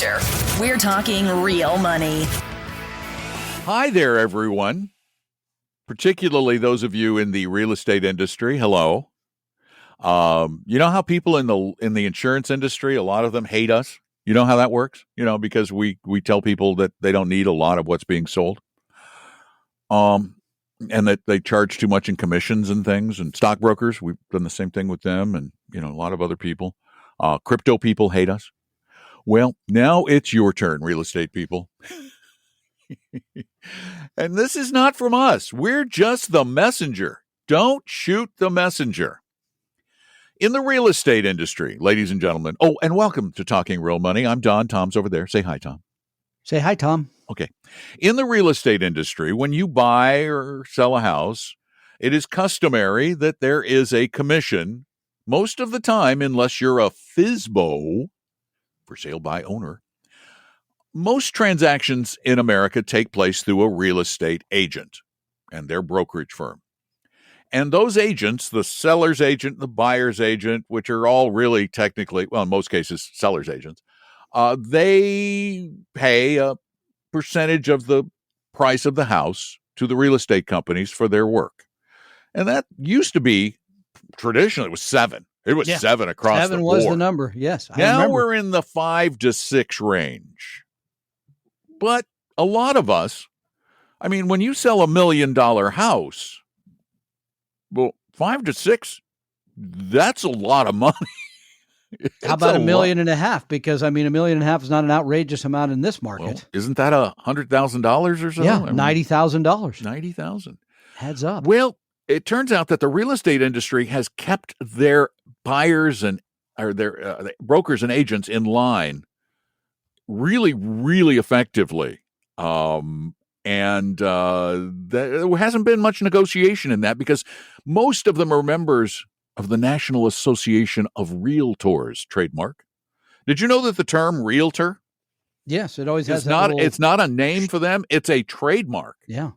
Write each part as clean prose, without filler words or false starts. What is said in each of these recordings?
future. We're talking real money. Hi there, everyone. Particularly those of you in the real estate industry. Hello. You know how people in the insurance industry, a lot of them hate us. You know how that works? Because we tell people that they don't need a lot of what's being sold. And that they charge too much in commissions and things, and stockbrokers, we've done the same thing with them, and a lot of other people. Crypto people hate us. Well, now it's your turn, real estate people. And this is not from us. We're just the messenger. Don't shoot the messenger. In the real estate industry, ladies and gentlemen. Oh, and welcome to Talking Real Money. I'm Don. Tom's over there. Say hi, Tom. Say hi, Tom. Okay. In the real estate industry, when you buy or sell a house, it is customary that there is a commission most of the time, unless you're a FSBO, for sale by owner. Most transactions in America take place through a real estate agent and their brokerage firm. And those agents, the seller's agent, the buyer's agent, which are all really technically, well, in most cases, seller's agents, they pay a percentage of the price of the house to the real estate companies for their work. And that used to be, traditionally, it was 7. It was 7 across the board. 7 was the number, yes. Now we're in the 5 to 6 range. But a lot of us, I mean, when you sell $1 million house, well, 5 to 6, that's a lot of money. How about $1.5 million? Because $1.5 million is not an outrageous amount in this market. Well, isn't that $100,000 or so? Yeah, $90,000. $90,000 Heads up. Well, it turns out that the real estate industry has kept their buyers or their brokers and agents in line really, really effectively. And there hasn't been much negotiation in that, because most of them are members of the National Association of Realtors trademark. Did you know that the term realtor? Yes, it always has It's not a name for them. It's a trademark. Yeah.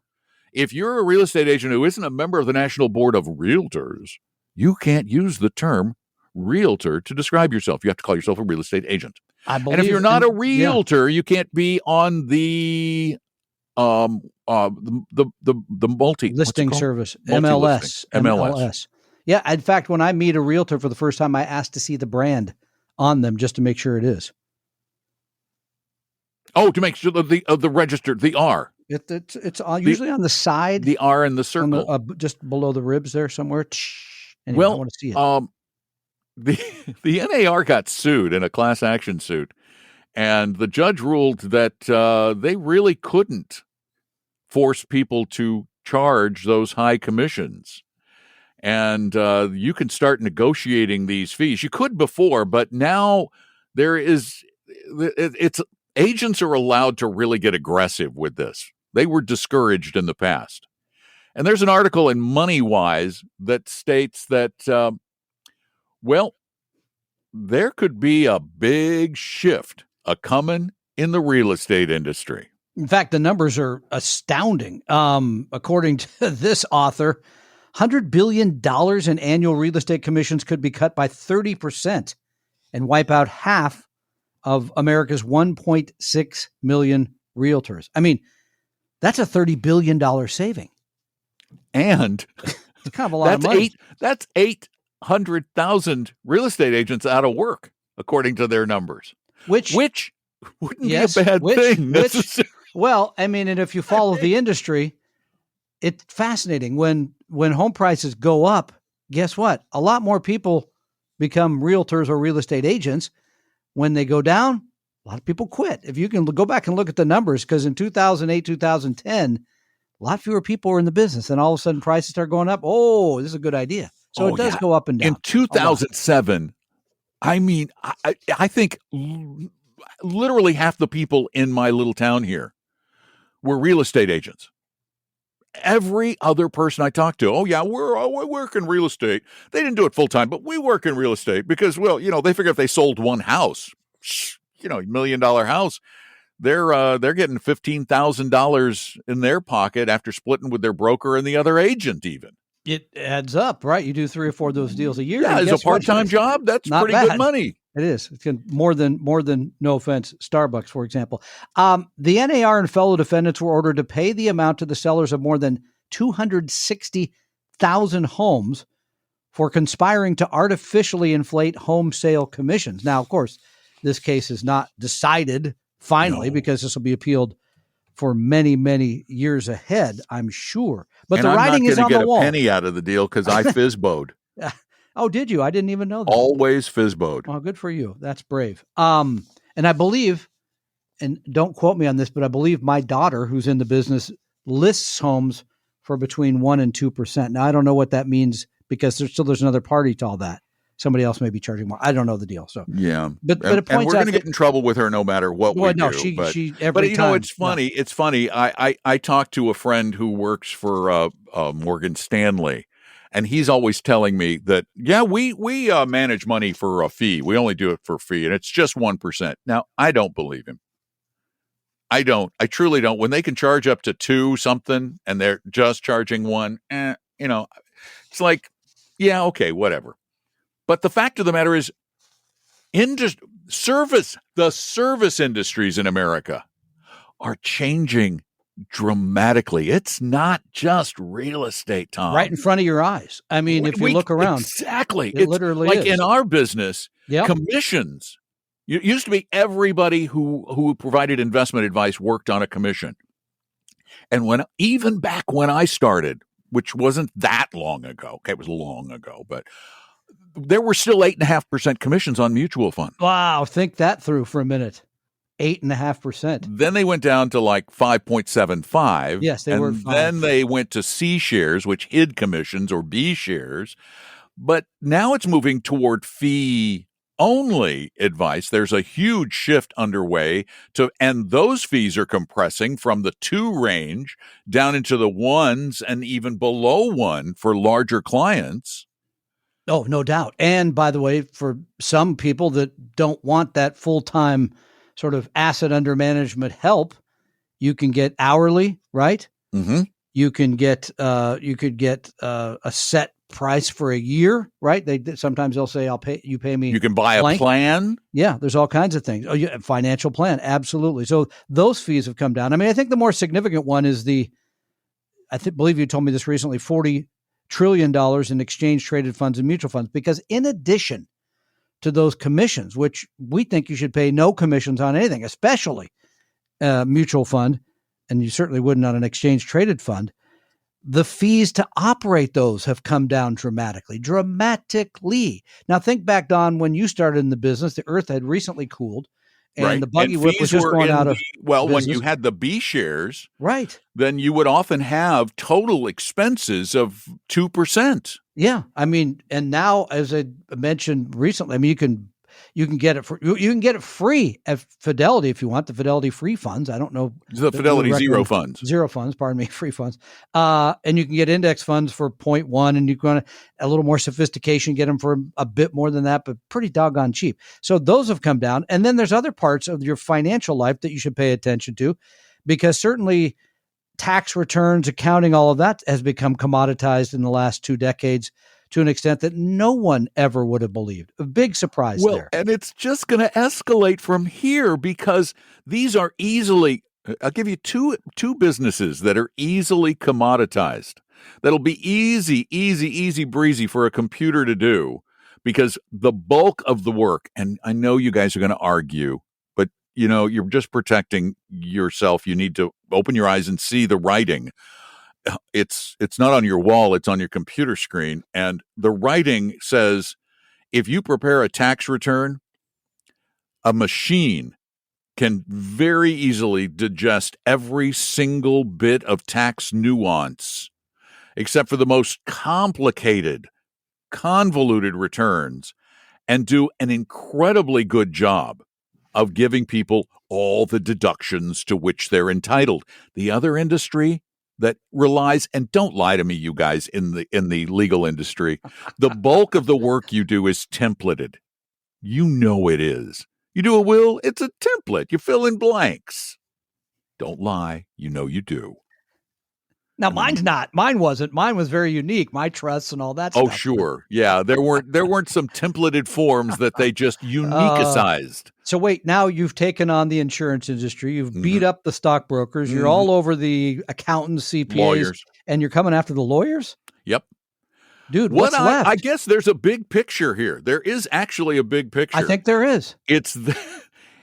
If you're a real estate agent who isn't a member of the National Board of Realtors, you can't use the term realtor to describe yourself. You have to call yourself a real estate agent. I believe, and if you're not a realtor, you can't be on the multi listing service, MLS. Yeah, in fact, when I meet a realtor for the first time, I ask to see the brand on them just to make sure it is. Oh, to make sure the registered, the R. It's usually on the side, the R in the circle, just below the ribs there somewhere. Anyway, well, I want to see it. The NAR got sued in a class action suit, and the judge ruled that they really couldn't force people to charge those high commissions. And you can start negotiating these fees. You could before, but now it's agents are allowed to really get aggressive with this. They were discouraged in the past. And there's an article in MoneyWise that states that, there could be a big shift coming in the real estate industry. In fact, the numbers are astounding. According to this author, $100 billion in annual real estate commissions could be cut by 30% and wipe out half of America's 1.6 million realtors. I mean, that's a $30 billion saving. And it's kind of a lot of money. That's 800,000 real estate agents out of work, according to their numbers. Which wouldn't be a bad thing necessarily. Well, I mean, and if you follow the industry, it's fascinating. When home prices go up, guess what? A lot more people become realtors or real estate agents. When they go down, a lot of people quit. If you can go back and look at the numbers, because in 2008, 2010, a lot fewer people were in the business, and all of a sudden prices start going up. Oh, this is a good idea. So it does go up and down. In 2007, I mean, I think literally half the people in my little town here were real estate agents. Every other person I talked to, we work in real estate. They didn't do it full time, but we work in real estate because, they figure if they sold one house, $1 million house, they're getting $15,000 in their pocket after splitting with their broker and the other agent. Even it adds up, right? You do 3 or 4 of those deals a year. Yeah, as a part-time job, that's pretty good money. It is. It's more than no offense, Starbucks, for example. The NAR and fellow defendants were ordered to pay the amount to the sellers of more than 260,000 homes for conspiring to artificially inflate home sale commissions. Now, of course, this case is not decided finally because this will be appealed for many, many years ahead, I'm sure. But the writing is on the wall. I'm not going to get a penny out of the deal because I fizboed. Oh, did you? I didn't even know that. Always fizboed. Oh, good for you. That's brave. And I believe, and don't quote me on this, but I believe my daughter, who's in the business, lists homes for between 1% and 2%. Now, I don't know what that means because there's another party to all that. Somebody else may be charging more. I don't know the deal. So yeah, but it points and we're out going to get in trouble with her no matter what we do. She every time. It's funny. No. It's funny. I talked to a friend who works for Morgan Stanley, and he's always telling me that we manage money for a fee. We only do it for a fee, and it's just 1%. Now I don't believe him. I don't. I truly don't. When they can charge up to 2 something, and they're just charging 1, it's like, yeah, okay, whatever. But the fact of the matter is, the service industries in America are changing dramatically. It's not just real estate, Tom. Right in front of your eyes. I mean, if you look around. Exactly. It literally like is. In our business, commissions. It used to be everybody who provided investment advice worked on a commission. And even back when I started, which wasn't that long ago, okay, it was long ago, but there were still 8.5% commissions on mutual funds. Wow. Think that through for a minute. 8.5%. Then they went down to like 5.75. Yes, they were. Then they went to C shares, which hid commissions, or B shares. But now it's moving toward fee only advice. There's a huge shift underway and those fees are compressing from the 2 range down into the 1s and even below 1 for larger clients. Oh, no doubt. And by the way, for some people that don't want that full-time sort of asset under management help, you can get hourly, right? Mm-hmm. You can get a set price for a year, right? Sometimes they'll say, you pay me. You can buy a plan. Yeah, there's all kinds of things. Oh, yeah, financial plan, absolutely. So those fees have come down. I mean, I think the more significant one is believe you told me this recently, $40 trillion in exchange traded funds and mutual funds, because in addition to those commissions, which we think you should pay no commissions on anything, especially mutual fund, and you certainly wouldn't on an exchange traded fund, the fees to operate those have come down dramatically. Now think back, Don, when you started in the business, the earth had recently cooled. And the buggy whip was just going out of business. When you had the B shares, right, then you would often have total expenses of 2%. Yeah, I mean, and now, as I mentioned recently, I mean, you can get it free at Fidelity if you want, the Fidelity free funds. I don't know the Fidelity zero funds, pardon me, free funds. And you can get index funds for 0.1, and you can a little more sophistication, get them for a bit more than that, but pretty doggone cheap. So those have come down. And then there's other parts of your financial life that you should pay attention to, because certainly tax returns, accounting, all of that has become commoditized in the last 2 decades to an extent that no one ever would have believed. A big surprise there. And it's just going to escalate from here, because these are easily, I'll give you two businesses that are easily commoditized. That'll be easy breezy for a computer to do, because the bulk of the work, and I know you guys are going to argue, but you're just protecting yourself. You need to open your eyes and see the writing. It's not on your wall, it's on your computer screen. And the writing says, if you prepare a tax return, a machine can very easily digest every single bit of tax nuance, except for the most complicated, convoluted returns, and do an incredibly good job of giving people all the deductions to which they're entitled. The other industry that relies, and don't lie to me, you guys in the legal industry, the bulk of the work you do is templated. It is. You do a will, it's a template. You fill in blanks. Don't lie. You do. Now, mine's not. Mine wasn't. Mine was very unique. My trusts and all that Oh, stuff. sure. Yeah. There weren't some templated forms that they just uniqueized. So wait, now you've taken on the insurance industry. You've beat up the stockbrokers. You're Mhm. all over the accountants, CPAs, Lawyers. and you're coming after the lawyers? Yep. Dude, what's left? I guess there's a big picture here. There is actually a big picture. I think there is. It's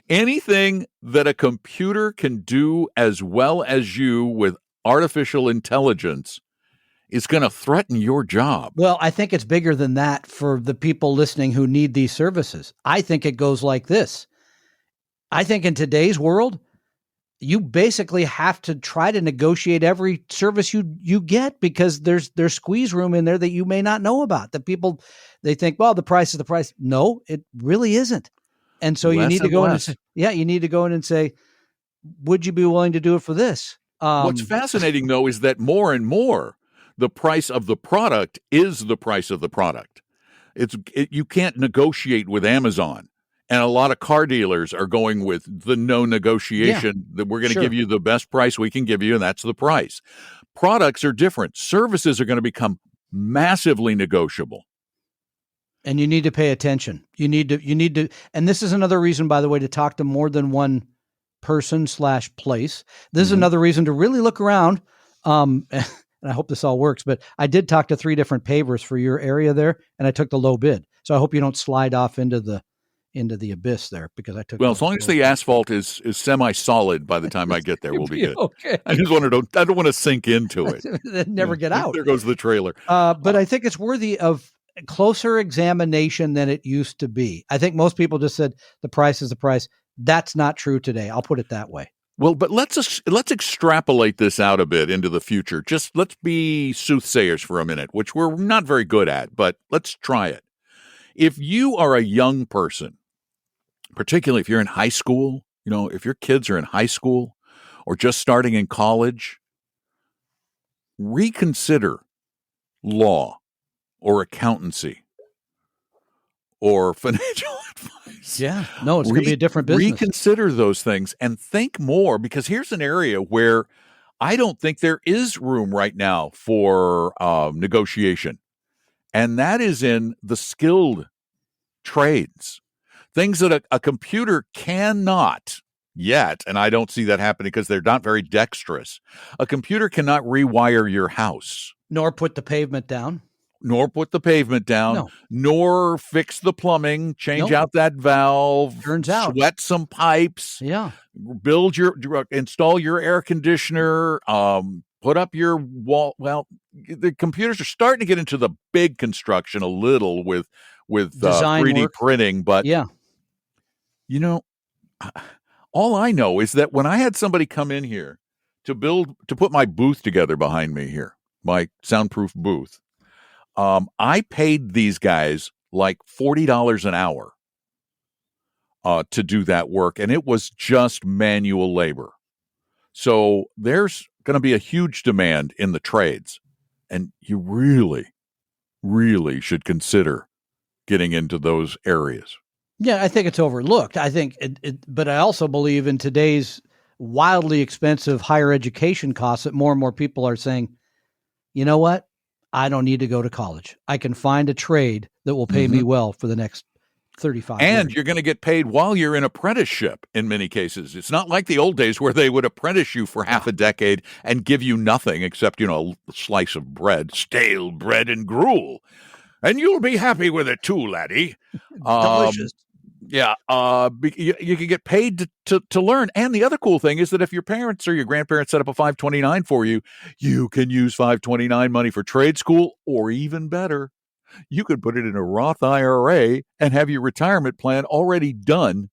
anything that a computer can do as well as you with artificial intelligence is going to threaten your job. Well, I think it's bigger than that for the people listening who need these services. I think it goes like this. I think in today's world, you basically have to try to negotiate every service you get because there's squeeze room in there that you may not know about. That people, they think, well, the price is the price. No, it really isn't. And so you need to go in and say, you need to go in and say, would you be willing to do it for this? What's fascinating, though, is that more and more the price of the product is the price of the product. You can't negotiate with Amazon. And a lot of car dealers are going with the no negotiation, that we're going to give you the best price we can give you, and that's the price. Products are different. Services are going to become massively negotiable. And you need to pay attention. You need to, and this is another reason, by the way, to talk to more than one person / place. This is another reason to really look around. And I hope this all works, but I did talk to 3 different pavers for your area there, and I took the low bid. So I hope you don't slide off into the abyss there, because I took. Well, as long as the asphalt is semi-solid by the time I get there, we'll be good. Okay. I don't want to sink into it. Never get out. There goes the trailer. But I think it's worthy of closer examination than it used to be. I think most people just said the price is the price. That's not true today. I'll put it that way. Well, but let's extrapolate this out a bit into the future. Just let's be soothsayers for a minute, which we're not very good at, but let's try it. If you are a young person, particularly if you're in high school, if your kids are in high school or just starting in college, reconsider law or accountancy or financial advice. Yeah. No, it's going to be a different business. Reconsider those things and think more, because here's an area where I don't think there is room right now for negotiation. And that is in the skilled trades, things that a computer cannot yet. And I don't see that happening because they're not very dexterous. A computer cannot rewire your house. Nor put the pavement down. Nor fix the plumbing, change out that valve, turns out, sweat some pipes, install your air conditioner, put up your wall. Well, the computers are starting to get into the big construction a little with 3D printing, but all I know is that when I had somebody come in here to put my booth together behind me here, my soundproof booth, I paid these guys like $40 an hour to do that work, and it was just manual labor. So there's going to be a huge demand in the trades, and you really, really should consider getting into those areas. Yeah, I think it's overlooked. I think, but I also believe in today's wildly expensive higher education costs that more and more people are saying, you know what? I don't need to go to college. I can find a trade that will pay me well for the next 35 years. And you're going to get paid while you're in apprenticeship in many cases. It's not like the old days where they would apprentice you for half a decade and give you nothing except, a slice of bread, stale bread and gruel. And you'll be happy with it too, laddie. Delicious. Yeah, you can get paid to learn. And the other cool thing is that if your parents or your grandparents set up a 529 for you, you can use 529 money for trade school, or even better, you could put it in a Roth IRA and have your retirement plan already done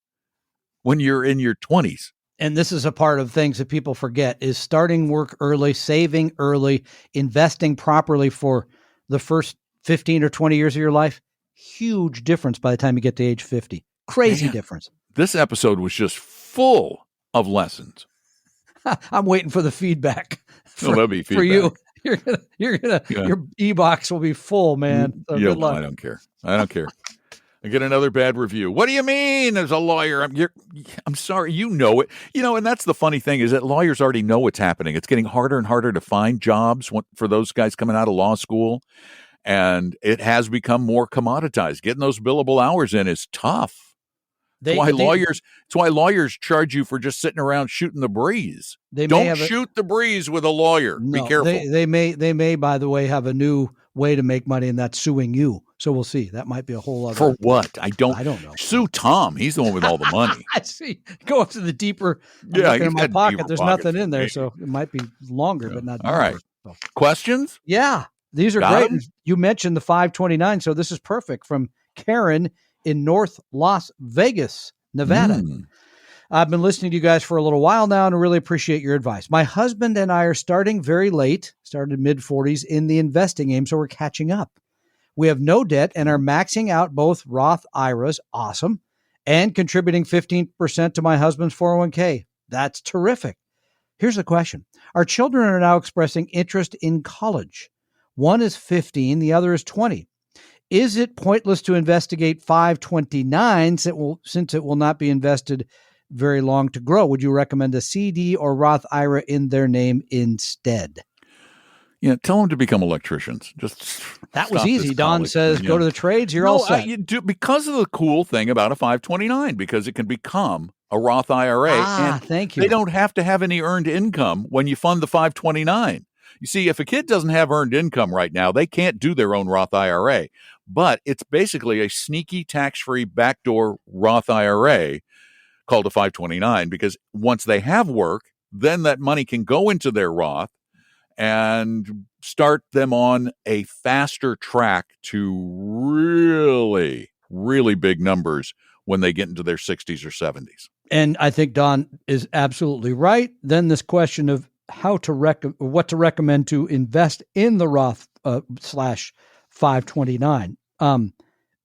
when you're in your 20s. And this is a part of things that people forget is starting work early, saving early, investing properly for the first 15 or 20 years of your life. Huge difference by the time you get to age 50. Crazy difference. This episode was just full of lessons. I'm waiting for the feedback. There'll be feedback for you. You're gonna your e-box will be full, man. So good luck. I don't care. I get another bad review. What do you mean? As a lawyer, I'm sorry. You know it. And that's the funny thing is that lawyers already know what's happening. It's getting harder and harder to find jobs for those guys coming out of law school, and it has become more commoditized. Getting those billable hours in is tough. It's why lawyers charge you for just sitting around shooting the breeze. Don't shoot the breeze with a lawyer. No, be careful. They may, by the way, have a new way to make money, and that's suing you. So we'll see. That might be a whole other. For what? I don't know. Sue Tom. He's the one with all the money. I see. Go up to the deeper. Looking in my pocket. There's nothing in there, so it might be longer, but not. All right. So. Questions? Yeah, these are great. You mentioned the 529, so this is perfect from Karen in North Las Vegas, Nevada. I've been listening to you guys for a little while now and really appreciate your advice. My husband and I are starting very late, started mid-40s in the investing game, so we're catching up. We have no debt and are maxing out both Roth IRAs, awesome, and contributing 15% to my husband's 401k. That's terrific. Here's the question. Our children are now expressing interest in college. One is 15, the other is 20. Is it pointless to investigate 529 since it will not be invested very long to grow? Would you recommend a CD or Roth IRA in their name instead? Yeah, tell them to become electricians. That was easy. Don says, go to the trades. You're all set. Because of the cool thing about a 529, because it can become a Roth IRA. Thank you. They don't have to have any earned income when you fund the 529. You see, if a kid doesn't have earned income right now, they can't do their own Roth IRA. But it's basically a sneaky tax-free backdoor Roth IRA called a 529, because once they have work, then that money can go into their Roth and start them on a faster track to really, really big numbers when they get into their 60s or 70s. And I think Don is absolutely right. Then this question of what to recommend to invest in the Roth slash 529.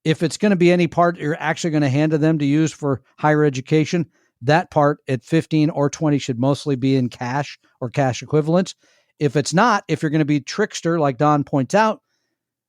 If it's going to be any part you're actually going to hand to them to use for higher education, that part at 15 or 20 should mostly be in cash or cash equivalents. If it's not, if you're going to be trickster, like Don points out,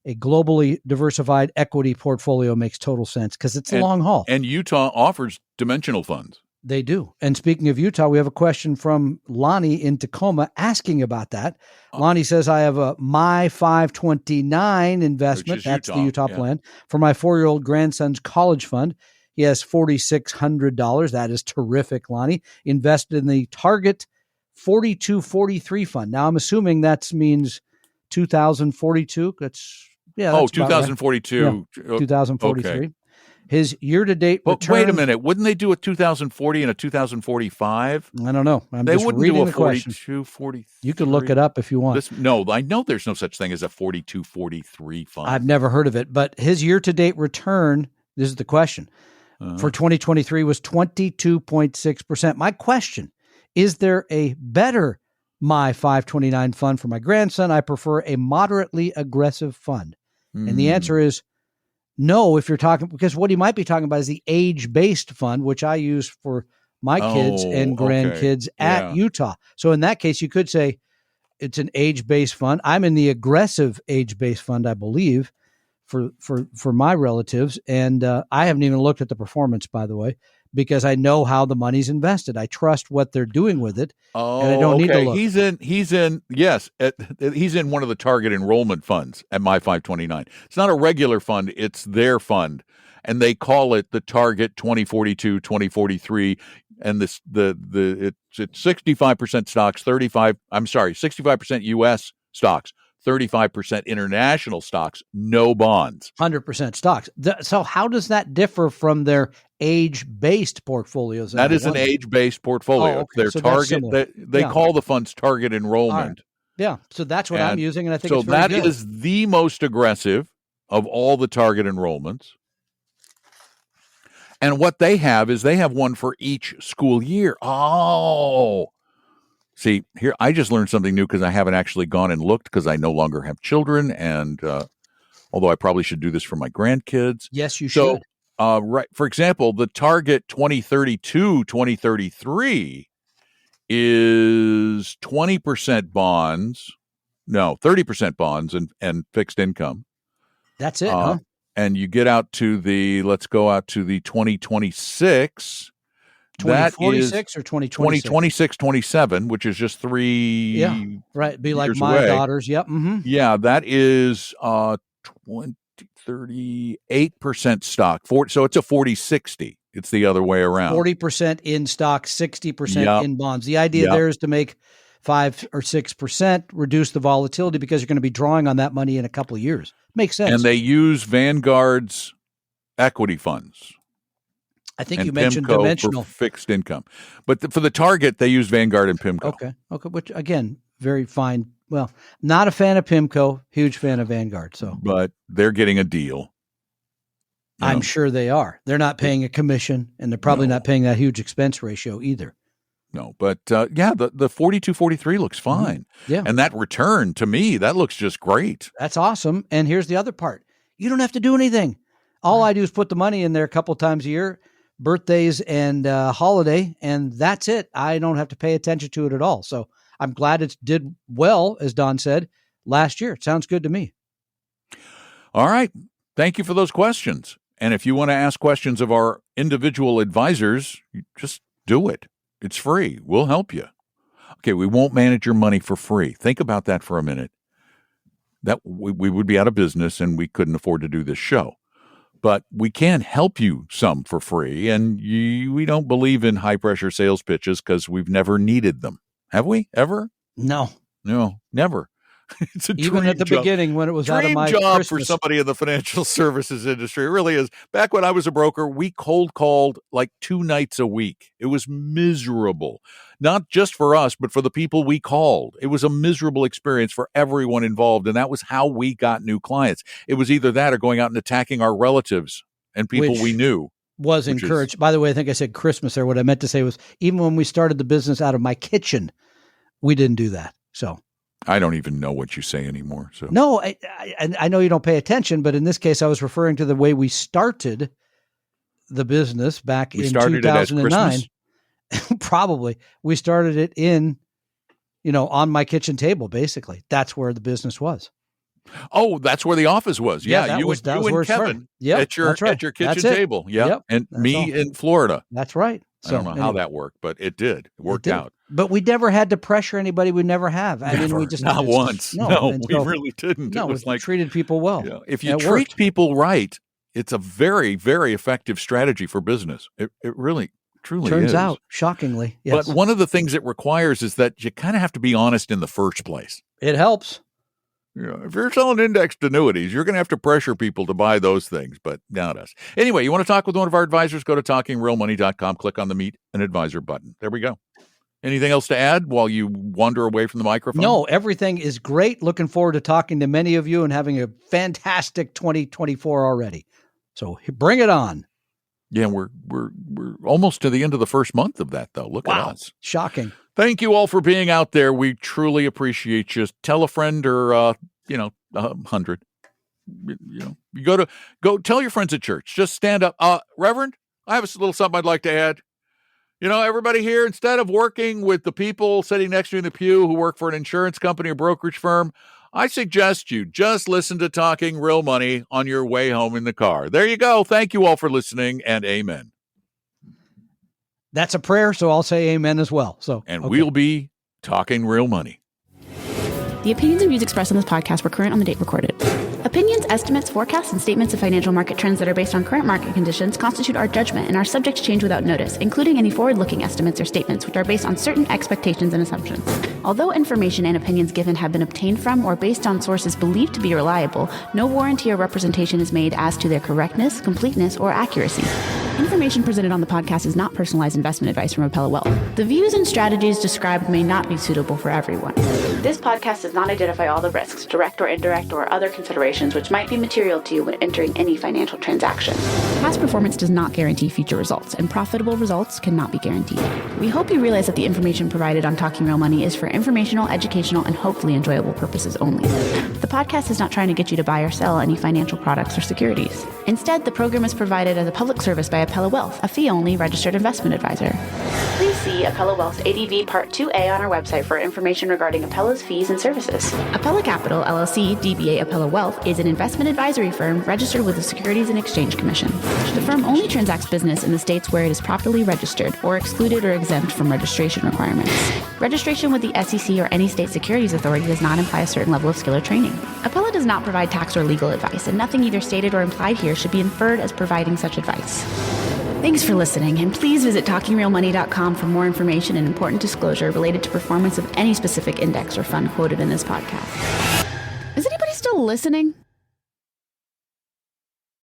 a globally diversified equity portfolio makes total sense because it's a long haul. And Utah offers dimensional funds. They do. And speaking of Utah, we have a question from Lonnie in Tacoma asking about that. Lonnie says, I have a My 529 investment. That's Utah, the Utah plan for my 4-year-old grandson's college fund. He has $4,600. That is terrific, Lonnie. Invested in the Target 4243 fund. Now I'm assuming that means 2042. That's 2042. Right. Yeah, 2043. Okay. His year-to-date return. But wait a minute. Wouldn't they do a 2040 and a 2045? I don't know. They wouldn't do a 42, 43. You could look it up if you want. I know there's no such thing as a 4243 fund. I've never heard of it. But his year-to-date return, this is the question, for 2023 was 22.6%. My question, is there a better My 529 fund for my grandson? I prefer a moderately aggressive fund. And the answer is no, if you're talking, because what he might be talking about is the age-based fund, which I use for my kids and grandkids at Utah. So in that case, you could say it's an age-based fund. I'm in the aggressive age-based fund, I believe, for my relatives. And I haven't even looked at the performance, by the way, because I know how the money's invested. I trust what they're doing with it, and I don't need to look. He's in one of the target enrollment funds at My 529. It's not a regular fund; it's their fund, and they call it the Target 2042, 2043. And it's 65% stocks, 65% U.S. stocks, 35% international stocks, no bonds. 100% stocks. So how does that differ from their age-based portfolios? That is an age-based portfolio. Their target, they call the funds target enrollment. Right. Yeah, so that's what I'm using, and I think so. It's very that good. is the most aggressive of all the target enrollments. And what they have is they have one for each school year. See, here, I just learned something new because I haven't actually gone and looked because I no longer have children. And although I probably should do this for my grandkids. Yes, you should. Right. For example, the Target 2032, 2033 is 20% bonds. No, 30% bonds and fixed income. That's it, huh? and you get out to let's go out to the 2026. 2046 or 2026? 2026, 27, which is just 3 Yeah, right. Be like years my away. daughters. Yep. Mm-hmm. Yeah, that is 38% stock. So it's a 40-60. It's the other way around. 40% in stock, 60% Yep. in bonds. The idea there is to make 5 or 6%, reduce the volatility because you're going to be drawing on that money in a couple of years. Makes sense. And they use Vanguard's equity funds. I think and you mentioned PIMCO dimensional. for fixed income. But for the target, they use Vanguard and PIMCO. Okay. Which, again, very fine. Well, not a fan of PIMCO, huge fan of Vanguard. But they're getting a deal. I'm sure they are. They're not paying a commission, and they're probably not paying that huge expense ratio either. No, but the 42-43 looks fine. Mm-hmm. Yeah. And that return, to me, that looks just great. That's awesome. And here's the other part. You don't have to do anything. All I do is put the money in there a couple of times a year, birthdays and holiday, and that's it. I don't have to pay attention to it at all. So I'm glad it did well, as Don said, last year. It sounds good to me. All right. Thank you for those questions. And if you want to ask questions of our individual advisors, just do it. It's free. We'll help you. Okay, we won't manage your money for free. Think about that for a minute. That we would be out of business and we couldn't afford to do this show. But we can help you some for free, and we don't believe in high-pressure sales pitches because we've never needed them. Have we ever? No, never. It's a even at the beginning when it was out of my job Christmas. for somebody in the financial services industry. It really is. Back when I was a broker, we cold called like 2 nights a week. It was miserable, not just for us, but for the people we called. It was a miserable experience for everyone involved, and that was how we got new clients. It was either that or going out and attacking our relatives and people we knew. Was encouraged. By the way, I think I said Christmas there. What I meant to say was even when we started the business out of my kitchen, we didn't do that. So I don't even know what you say anymore. So no, I know you don't pay attention, but in this case, I was referring to the way we started the business back in 2009. Probably we started it on my kitchen table. Basically, that's where the business was. Oh, that's where the office was. Yeah, you and Kevin at your kitchen table. Yeah, yep. And that's me in Florida. That's right. I don't know how that worked, but it did. It worked out. But we never had to pressure anybody. We never have. I mean, we just not once. No, we really didn't. No, it was like treated people well. Yeah, if you treat people right, it's a very, very effective strategy for business. It really, truly turns is. out, shockingly. Yes. But one of the things it requires is that you kind of have to be honest in the first place. It helps. If you're selling indexed annuities, you're going to have to pressure people to buy those things, but not us. Anyway, you want to talk with one of our advisors, go to talkingrealmoney.com, click on the Meet an Advisor button. There we go. Anything else to add while you wander away from the microphone? No, everything is great. Looking forward to talking to many of you and having a fantastic 2024 already. So bring it on. Yeah, we're almost to the end of the first month of that, though. Look at us. Shocking. Thank you all for being out there. We truly appreciate you. Tell a friend or 100. You go tell your friends at church. Just stand up. Reverend, I have a little something I'd like to add. Everybody here, instead of working with the people sitting next to you in the pew who work for an insurance company or brokerage firm, I suggest you just listen to Talking Real Money on your way home in the car. There you go. Thank you all for listening, and amen. That's a prayer, so I'll say amen as well. We'll be talking real money. The opinions and views expressed on this podcast were current on the date recorded. Opinions, estimates, forecasts, and statements of financial market trends that are based on current market conditions constitute our judgment and are subject to change without notice, including any forward-looking estimates or statements which are based on certain expectations and assumptions. Although information and opinions given have been obtained from or based on sources believed to be reliable, no warranty or representation is made as to their correctness, completeness, or accuracy. Information presented on the podcast is not personalized investment advice from Appella Wealth. The views and strategies described may not be suitable for everyone. This podcast does not identify all the risks, direct or indirect, or other considerations which might be material to you when entering any financial transaction. Past performance does not guarantee future results, and profitable results cannot be guaranteed. We hope you realize that the information provided on Talking Real Money is for informational, educational, and hopefully enjoyable purposes only. The podcast is not trying to get you to buy or sell any financial products or securities. Instead, the program is provided as a public service by Appella Wealth, a fee-only registered investment advisor. Please see Appella Wealth's ADV Part 2A on our website for information regarding Appella's fees and services. Appella Capital, LLC, DBA Appella Wealth, is an investment advisory firm registered with the Securities and Exchange Commission. The firm only transacts business in the states where it is properly registered or excluded or exempt from registration requirements. Registration with the SEC or any state securities authority does not imply a certain level of skill or training. Appella does not provide tax or legal advice, and nothing either stated or implied here should be inferred as providing such advice. Thanks for listening, and please visit TalkingRealMoney.com for more information and important disclosure related to performance of any specific index or fund quoted in this podcast. Is anybody still listening?